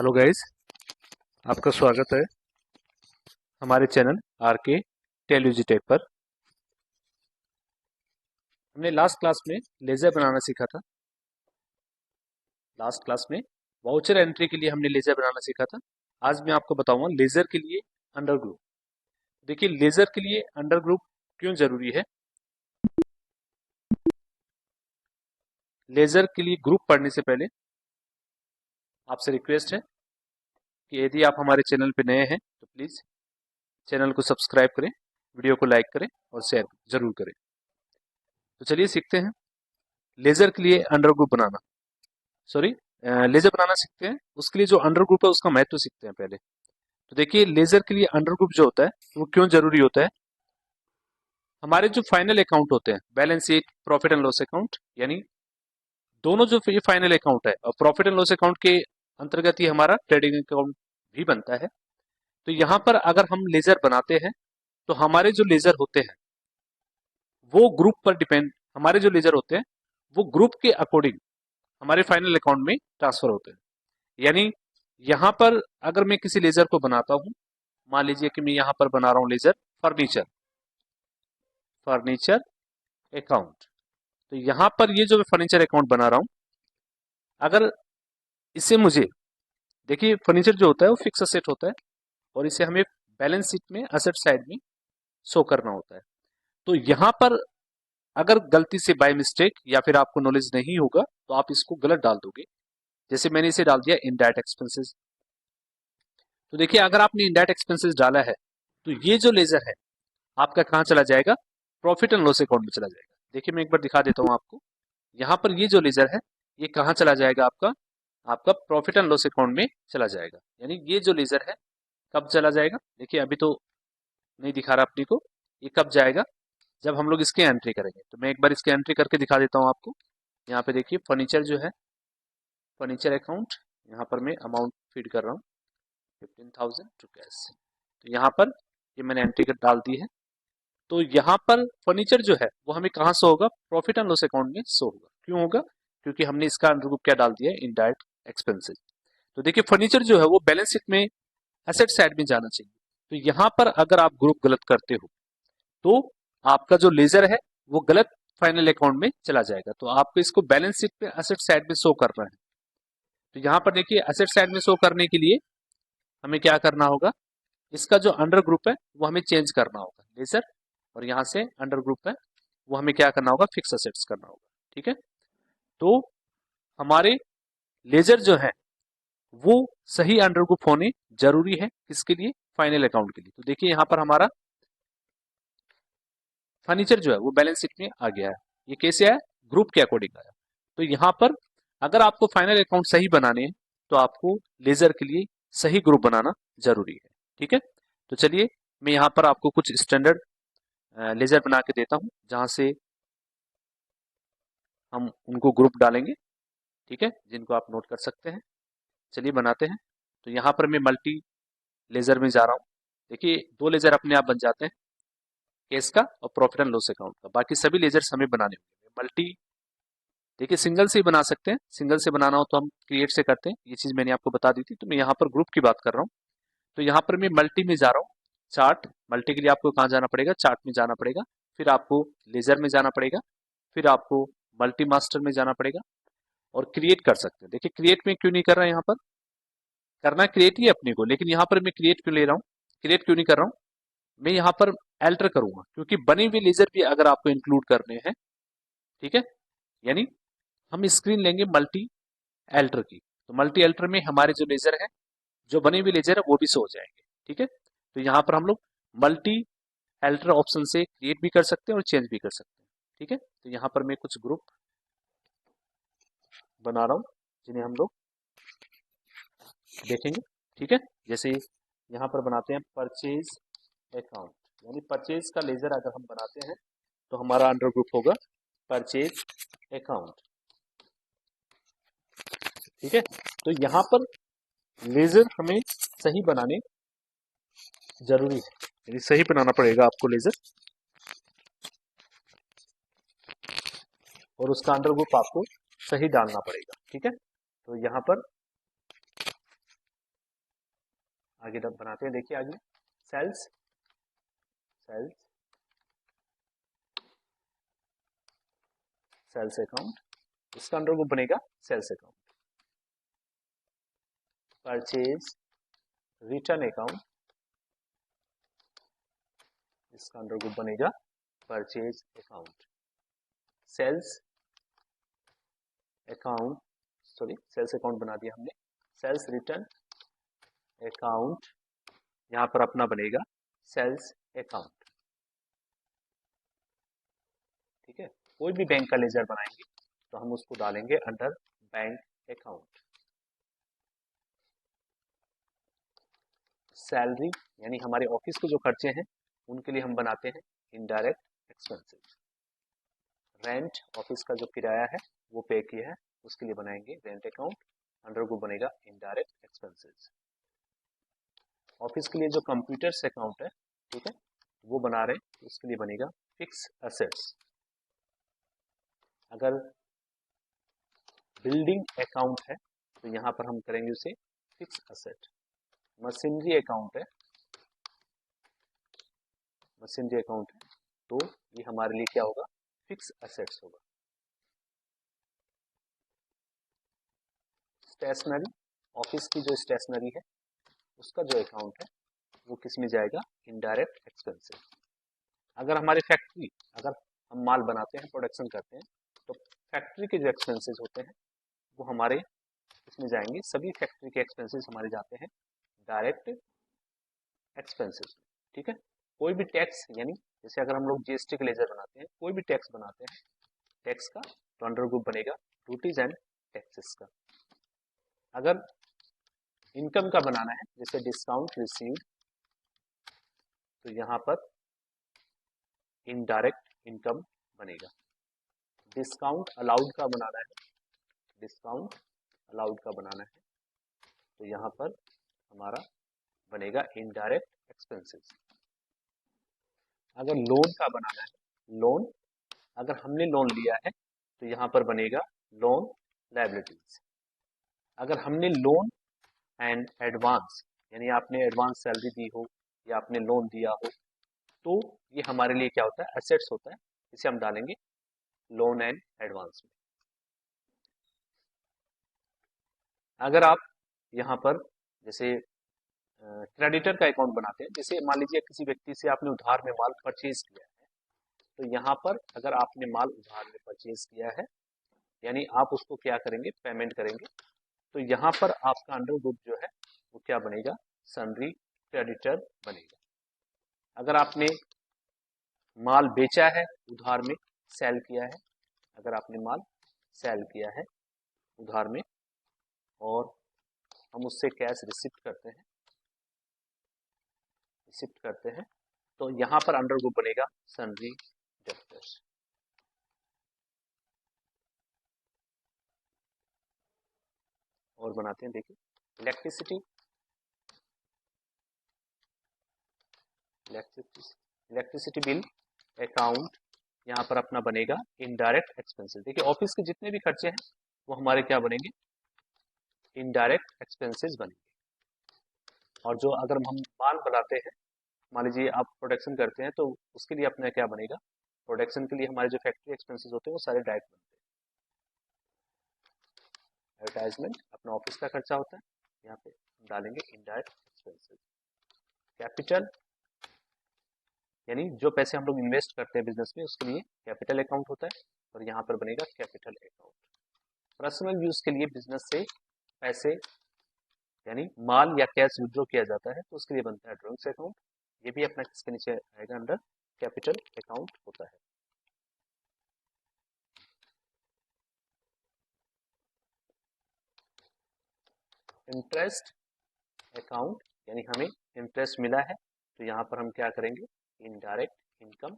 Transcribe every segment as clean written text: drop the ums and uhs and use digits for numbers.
Hello guys, आपका स्वागत है हमारे चैनल आरके टेलयूजी टेक पर। हमने लास्ट क्लास में लेजर बनाना सीखा था। लास्ट क्लास में वाउचर एंट्री के लिए हमने लेजर बनाना सीखा था। आज मैं आपको बताऊंगा लेजर के लिए अंडर ग्रुप। देखिए, लेजर के लिए अंडर ग्रुप क्यों जरूरी है। लेजर के लिए ग्रुप पढ़ने से पहले आपसे रिक्वेस्ट है कि यदि आप हमारे चैनल पर नए हैं तो प्लीज चैनल को सब्सक्राइब करें, वीडियो को लाइक करें और शेयर जरूर करें। तो चलिए सीखते हैं लेजर के लिए अंडर ग्रुप बनाना। सॉरी, लेजर बनाना सीखते हैं। उसके लिए जो अंडर ग्रुप है उसका महत्व सीखते हैं पहले। तो देखिए, लेजर के लिए अंडर ग्रुप जो होता है वो क्यों जरूरी होता है। हमारे जो फाइनल अकाउंट होते हैं, balance sheet, profit and loss account, यानी दोनों जो ये फाइनल अकाउंट है और प्रॉफिट एंड लॉस अकाउंट के अंतर्गत ही हमारा ट्रेडिंग अकाउंट भी बनता है। तो यहाँ पर अगर हम लेजर बनाते हैं तो हमारे जो लेजर होते हैं वो ग्रुप पर डिपेंड, हमारे जो लेजर होते हैं वो ग्रुप के अकॉर्डिंग हमारे फाइनल अकाउंट में ट्रांसफर होते हैं। यानी यहां पर अगर मैं किसी लेजर को बनाता हूं, मान लीजिए कि मैं यहां पर बना रहा हूं लेजर फर्नीचर फर्नीचर अकाउंट। तो यहां पर ये जो मैं फर्नीचर अकाउंट बना रहा हूं, अगर इसे मुझे, देखिए फर्नीचर जो होता है वो फिक्स असेट होता है और इसे हमें बैलेंस शीट में असेट साइड में शो करना होता है। तो यहां पर अगर गलती से बाय मिस्टेक या फिर आपको नॉलेज नहीं होगा तो आप इसको गलत डाल दोगे। जैसे मैंने इसे डाल दिया इनडायरेक्ट एक्सपेंसेस। तो देखिए, अगर आपने इनडायरेक्ट एक्सपेंसेस डाला है तो ये जो लेजर है आपका कहां चला जाएगा, प्रॉफिट एंड लॉस अकाउंट में चला जाएगा। देखिए, मैं एक बार दिखा देता हूं आपको। यहां पर ये जो लेजर है ये कहां चला जाएगा, आपका आपका प्रॉफिट एंड लॉस अकाउंट में चला जाएगा। यानी ये जो लेजर है कब चला जाएगा, देखिए अभी तो नहीं दिखा रहा अपनी को, ये कब जाएगा, जब हम लोग इसकी एंट्री करेंगे। तो मैं एक बार इसकी एंट्री करके दिखा देता हूं आपको। यहाँ पे देखिए फर्नीचर जो है, फर्नीचर अकाउंट, यहाँ पर मैं अमाउंट फीड कर रहा हूँ 15,000 टू कैश। तो यहाँ पर ये मैंने एंट्री कर डाल दी है। तो यहाँ पर फर्नीचर जो है वो हमें कहाँ शो होगा, प्रॉफिट एंड लॉस अकाउंट में शो होगा। क्यों होगा, क्योंकि हमने इसका अंडर ग्रुप क्या डाल दिया है, इनडायरेक्ट एक्सपेंसेस। तो देखिए, फर्नीचर जो है वो बैलेंस शीट में एसेट साइड में जाना चाहिए। तो यहाँ पर अगर आप ग्रुप गलत करते हो तो आपका जो लेजर है वो गलत फाइनल अकाउंट में चला जाएगा। तो आपको इसको बैलेंस शीट पे एसेट साइड में शो करना है। तो यहाँ पर देखिए, एसेट साइड में शो करने के लिए हमें क्या करना होगा, इसका जो अंडर ग्रुप है वो हमें चेंज करना होगा लेजर, और यहाँ से अंडर ग्रुप है वो हमें क्या करना होगा, फिक्स असेट्स करना होगा। ठीक है, तो हमारे लेजर जो है वो सही अंडर ग्रुप होने जरूरी है। किसके लिए, फाइनल अकाउंट के लिए। तो देखिए, यहाँ पर हमारा फर्नीचर जो है वो बैलेंस शीट में आ गया है। ये कैसे आया, ग्रुप के अकॉर्डिंग आया। तो यहाँ पर अगर आपको फाइनल अकाउंट सही बनाने हैं तो आपको लेजर के लिए सही ग्रुप बनाना जरूरी है। ठीक है, तो चलिए मैं यहाँ पर आपको कुछ स्टैंडर्ड लेजर बना के देता हूँ जहां से हम उनको ग्रुप डालेंगे। ठीक है, जिनको आप नोट कर सकते हैं। चलिए बनाते हैं। तो यहाँ पर मैं मल्टी लेजर में जा रहा हूँ। देखिए, दो लेजर अपने आप बन जाते हैं, केस का और प्रॉफिट एंड लॉस अकाउंट का। बाकी सभी लेजर्स हमें बनाने होंगे। मल्टी, देखिए सिंगल से ही बना सकते हैं। सिंगल से बनाना हो तो हम क्रिएट से करते हैं, ये चीज मैंने आपको बता दी थी। तो मैं यहाँ पर ग्रुप की बात कर रहा हूँ। तो यहाँ पर मैं मल्टी में जा रहा हूँ। चार्ट, मल्टी के लिए आपको कहाँ जाना पड़ेगा, चार्ट में जाना पड़ेगा। फिर आपको लेजर में जाना पड़ेगा। फिर आपको मल्टी मास्टर में जाना पड़ेगा और क्रिएट कर सकते हैं। देखिए, क्रिएट में क्यों नहीं कर रहा है, यहाँ पर करना क्रिएट ही अपने को, लेकिन यहाँ पर मैं क्रिएट क्यों ले रहा हूँ, क्रिएट क्यों नहीं कर रहा हूँ, मैं यहाँ पर एल्टर करूंगा क्योंकि बने हुए लेजर भी अगर आपको इंक्लूड करने हैं। ठीक है, यानी हम स्क्रीन लेंगे मल्टी एल्टर की। तो मल्टी एल्टर में हमारे जो लेजर है, जो बने हुए लेजर है वो भी शो हो जाएंगे। ठीक है, तो यहाँ पर हम लोग मल्टी एल्टर ऑप्शन से क्रिएट भी कर सकते हैं और चेंज भी कर सकते हैं। ठीक है, तो यहाँ पर मैं कुछ ग्रुप बना रहा हूँ जिन्हें हम लोग देखेंगे। ठीक है, जैसे यहाँ पर बनाते हैं परचेज अकाउंट, यानी परचेज का लेजर अगर हम बनाते हैं तो हमारा अंडर ग्रुप होगा परचेज अकाउंट। ठीक है, तो यहाँ पर लेजर हमें सही बनाने जरूरी है, यानी सही बनाना पड़ेगा आपको लेजर, और उसका अंडर ग्रुप आपको सही डालना पड़ेगा। ठीक है, तो यहाँ पर आगे बनाते हैं, देखिए आगे सेल्स अकाउंट, इसका अंडर ग्रुप बनेगा sales account. Purchase return account, इसका अंडर ग्रुप बनेगा परचेज अकाउंट। सेल्स अकाउंट बना दिया हमने। सेल्स रिटर्न अकाउंट, यहां पर अपना बनेगा सेल्स अकाउंट। ठीक है, कोई भी बैंक का लेजर बनाएंगे तो हम उसको डालेंगे अंडर बैंक अकाउंट। सैलरी यानी हमारे ऑफिस के जो खर्चे हैं उनके लिए हम बनाते हैं इनडायरेक्ट एक्सपेंसेस। रेंट, ऑफिस का जो किराया है वो पे किया है, उसके लिए बनाएंगे रेंट अकाउंट, अंडर को बनेगा इनडायरेक्ट एक्सपेंसेस। ऑफिस के लिए जो कंप्यूटर्स अकाउंट है, ठीक है, वो बना रहे हैं, उसके लिए बनेगा फिक्स असेट्स। अगर बिल्डिंग अकाउंट है तो यहाँ पर हम करेंगे उसे फिक्स असेट। मशीनरी अकाउंट है, तो ये हमारे लिए क्या होगा, फिक्स असेट्स होगा। स्टेशनरी, ऑफिस की जो स्टेशनरी है उसका जो अकाउंट है वो किस में जाएगा, इनडायरेक्ट एक्सपेंसेस। अगर हमारी फैक्ट्री, अगर हम माल बनाते हैं, प्रोडक्शन करते हैं, तो फैक्ट्री के जो एक्सपेंसेस होते हैं वो हमारे इसमें जाएंगे। सभी फैक्ट्री के एक्सपेंसेस हमारे जाते हैं डायरेक्ट एक्सपेंसेस। ठीक है, कोई भी टैक्स, यानी जैसे अगर हम लोग जीएसटी के लेजर बनाते हैं, कोई भी टैक्स बनाते हैं टैक्स का, तो अंडर ग्रुप बनेगा ड्यूटीज एंड टैक्सेस का। अगर इनकम का बनाना है, जैसे डिस्काउंट रिसीव्ड, तो यहाँ पर इनडायरेक्ट इनकम बनेगा। डिस्काउंट अलाउड का बनाना है, तो यहाँ पर हमारा बनेगा इनडायरेक्ट एक्सपेंसेस। अगर लोन का बनाना है, लोन, अगर हमने लोन लिया है तो यहाँ पर बनेगा लोन लायबिलिटीज। अगर हमने लोन एंड एडवांस, यानी आपने एडवांस सैलरी दी हो या आपने लोन दिया हो, तो ये हमारे लिए क्या होता है, एसेट्स होता है, इसे हम डालेंगे लोन एंड एडवांस में। अगर आप यहाँ पर जैसे क्रेडिटर का अकाउंट बनाते हैं, जैसे मान लीजिए किसी व्यक्ति से आपने उधार में माल परचेज किया है, तो यहाँ पर अगर आपने माल उधार में परचेज किया है, यानी आप उसको क्या करेंगे, पेमेंट करेंगे, तो यहाँ पर आपका अंडर ग्रुप जो है वो क्या बनेगा, सन्ड्री क्रेडिटर बनेगा। अगर आपने माल बेचा है उधार में, सेल किया है, अगर आपने माल सेल किया है उधार में और हम उससे कैश रिसिप्ट करते हैं, तो यहाँ पर अंडर ग्रुप बनेगा सन्ड्री डेब्टर्स। और बनाते हैं, देखिए इलेक्ट्रिसिटी बिल अकाउंट, यहाँ पर अपना बनेगा इनडायरेक्ट एक्सपेंसेस। देखिए ऑफिस के जितने भी खर्चे हैं वो हमारे क्या बनेंगे, इनडायरेक्ट एक्सपेंसेस बनेंगे। और जो अगर हम माल बनाते हैं, मान लीजिए आप प्रोडक्शन करते हैं, तो उसके लिए अपना क्या बनेगा, प्रोडक्शन के लिए हमारे जो फैक्ट्री एक्सपेंसेस होते हैं वो सारे डायरेक्ट बनते हैं। एडवर्टाइजमेंट अपना ऑफिस का खर्चा होता है, यहाँ पे डालेंगे इनडायरेक्ट एक्सपेंसेस। कैपिटल, यानी जो पैसे हम लोग इन्वेस्ट करते हैं बिजनेस में, उसके लिए कैपिटल अकाउंट होता है, और यहाँ पर बनेगा कैपिटल अकाउंट। पर्सनल यूज के लिए बिजनेस से पैसे यानी माल या कैश विड्रॉ किया जाता है, तो उसके लिए बनता है ड्रॉइंग्स अकाउंट। ये भी अपना किसके नीचे आएगा, अंडर कैपिटल अकाउंट होता है। इंटरेस्ट अकाउंट, यानी हमें इंटरेस्ट मिला है, तो यहाँ पर हम क्या करेंगे, इनडायरेक्ट इनकम।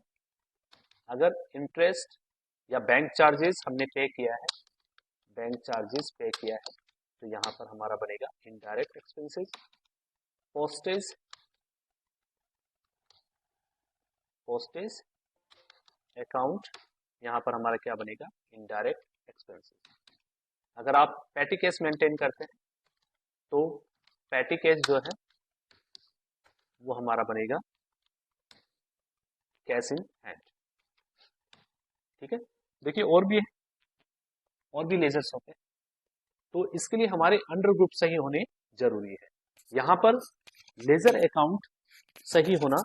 अगर इंटरेस्ट या बैंक चार्जेस हमने पे किया है, तो यहाँ पर हमारा बनेगा इनडायरेक्ट एक्सपेंसेस। पोस्टेज अकाउंट, यहाँ पर हमारा क्या बनेगा, इनडायरेक्ट एक्सपेंसेस। अगर आप पैटी कैश मेंटेन करते हैं, तो पैटी कैश जो है वो हमारा बनेगा कैश इन हैंड। ठीक है, देखिए और भी लेजर्स होते हैं, तो इसके लिए हमारे अंडर ग्रुप सही होने जरूरी है। यहां पर लेजर अकाउंट सही होना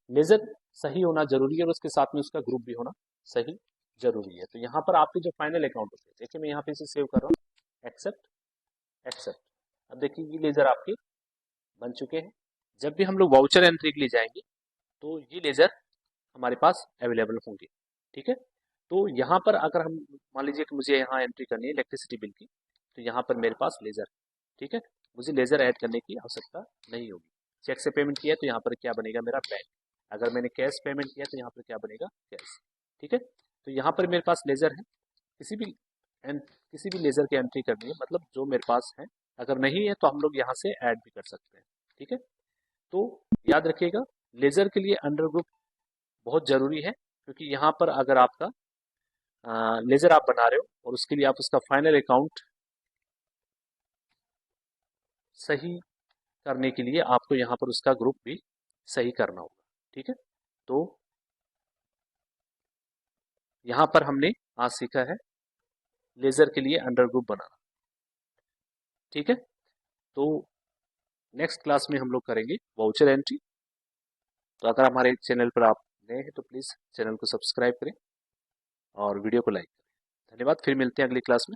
लेजर सही होना जरूरी है और उसके साथ में उसका ग्रुप भी होना सही जरूरी है। तो यहाँ पर आपके जो फाइनल अकाउंट होते हैं, देखिए मैं यहाँ पे इसे सेव कर रहा हूँ, एक्सेप्ट एक्सेप्ट। अब देखिए ये लेजर आपके बन चुके हैं। जब भी हम लोग वाउचर एंट्री के लिए जाएंगे तो ये लेजर हमारे पास अवेलेबल होंगे। ठीक है, तो यहाँ पर अगर हम मान लीजिए कि मुझे यहाँ एंट्री करनी है इलेक्ट्रिसिटी बिल की, तो यहाँ पर मेरे पास लेजर है। ठीक है, मुझे लेजर ऐड करने की आवश्यकता नहीं होगी। चेक से पेमेंट किया तो यहाँ पर क्या बनेगा मेरा बैंक। अगर मैंने कैश पेमेंट किया तो यहाँ पर क्या बनेगा कैश। ठीक है, तो यहाँ पर मेरे पास लेजर है, किसी भी लेजर की एंट्री करनी है, मतलब जो मेरे पास है। अगर नहीं है तो हम लोग यहाँ से ऐड भी कर सकते हैं। ठीक है, तो याद रखिएगा लेजर के लिए अंडर ग्रुप बहुत जरूरी है, क्योंकि यहाँ पर अगर आपका लेजर आप बना रहे हो और उसके लिए आप उसका फाइनल अकाउंट सही करने के लिए आपको यहाँ पर उसका ग्रुप भी सही करना होगा। ठीक है, तो यहाँ पर हमने आज सीखा है लेजर के लिए अंडर ग्रुप बनाना। ठीक है, तो नेक्स्ट क्लास में हम लोग करेंगे वाउचर एंट्री। तो अगर हमारे चैनल पर आप नए हैं तो प्लीज़ चैनल को सब्सक्राइब करें और वीडियो को लाइक करें। धन्यवाद, फिर मिलते हैं अगली क्लास में।